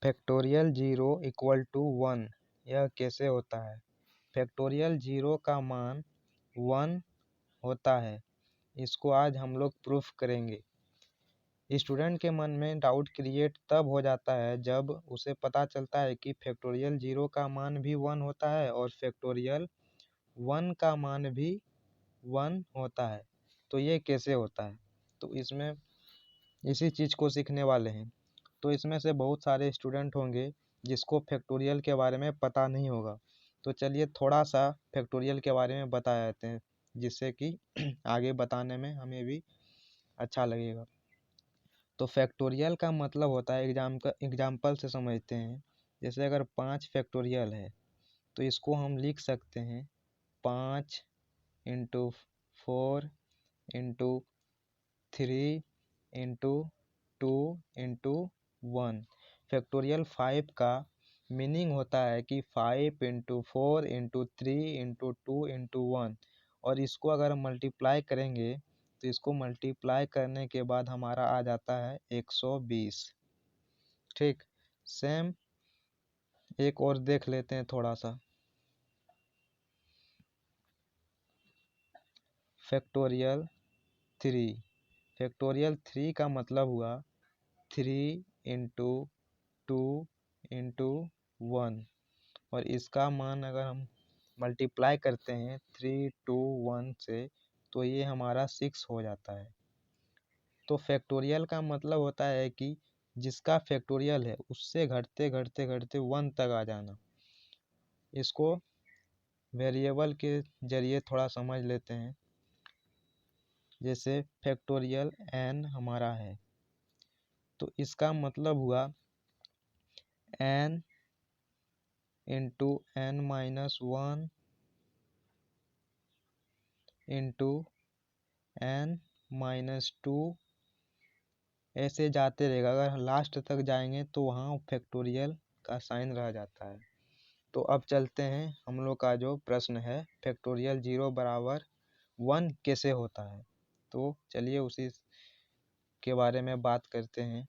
Factorial 0 equal to 1 यह कैसे होता है? फैक्टोरियल 0 का मान 1 होता है। इसको आज हम लोग प्रूफ करेंगे। स्टूडेंट के मन में डाउट क्रिएट तब हो जाता है जब उसे पता चलता है कि फैक्टोरियल 0 का मान भी 1 होता है और फैक्टोरियल 1 का मान भी 1 होता है। तो ये कैसे होता है? तो इसमें इसी चीज़ को सीखने वाले हैं। तो इसमें से बहुत सारे स्टूडेंट होंगे जिसको फैक्टोरियल के बारे में पता नहीं होगा। तो चलिए थोड़ा सा फैक्टोरियल के बारे में बता देते हैं, जिससे कि आगे बताने में हमें भी अच्छा लगेगा। तो फैक्टोरियल का मतलब होता है, एग्जाम्पल से समझते हैं। जैसे अगर 5 फैक्टोरियल है तो इसको हम लिख सकते हैं 5 into 4 into 3 into 2 into 1। Factorial 5 का मीनिंग होता है कि 5 इंटू 4 इंटू 3 इंटू 2 इंटू 1। और इसको अगर मल्टीप्लाई करेंगे तो इसको मल्टीप्लाई करने के बाद हमारा आ जाता है 120। ठीक, सेम एक और देख लेते हैं थोड़ा सा। फैक्टोरियल 3, फैक्टोरियल 3 का मतलब हुआ 3 इंटू 2 इंटू 1। और इसका मान अगर हम मल्टीप्लाई करते हैं 3 2 1 से तो ये हमारा 6 हो जाता है। तो फैक्टोरियल का मतलब होता है कि जिसका फैक्टोरियल है उससे घटते घटते घटते 1 तक आ जाना। इसको वेरिएबल के जरिए थोड़ा समझ लेते हैं। जैसे फैक्टोरियल n हमारा है तो इसका मतलब हुआ n into n minus 1 into n minus 2, ऐसे जाते रहेगा। अगर लास्ट तक जाएंगे तो वहाँ फैक्टोरियल का साइन रह जाता है। तो अब चलते हैं, हम लोग का जो प्रश्न है फैक्टोरियल 0 बराबर 1 कैसे होता है। तो चलिए उसी के बारे में बात करते हैं।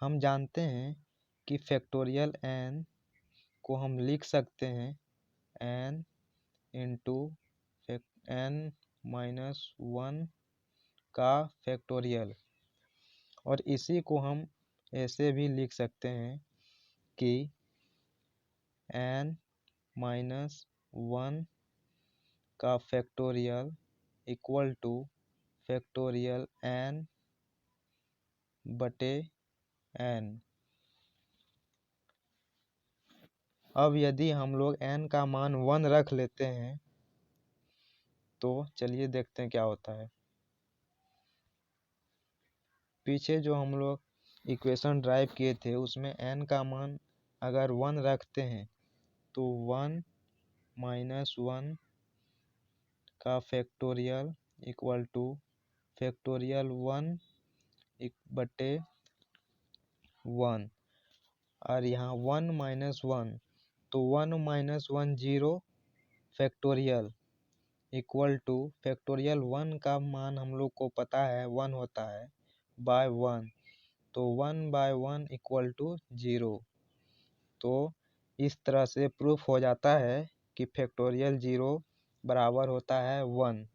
हम जानते हैं कि फैक्टोरियल n को हम लिख सकते हैं n इंटू n माइनस 1 का फैक्टोरियल। और इसी को हम ऐसे भी लिख सकते हैं कि n माइनस 1 का factorial equal two factorial n बटे n। अब यदि हम लोग n का मान 1 रख लेते हैं तो चलिए देखते हैं क्या होता है। पीछे जो हम लोग इक्वेशन ड्राइव किए थे उसमें n का मान अगर 1 रखते हैं तो 1 माइनस 1 का फैक्टोरियल इक्वल टू फैक्टोरियल 1 बटे 1। और यहाँ 1 माइनस 1 तो 1 minus 1 0 factorial equal two factorial 1 का मान हम लोग को पता है 1 होता है बाय 1। तो 1 बाय 1 इक्वल टू 0। तो इस तरह से प्रूफ हो जाता है कि फैक्टोरियल 0 बराबर होता है 1।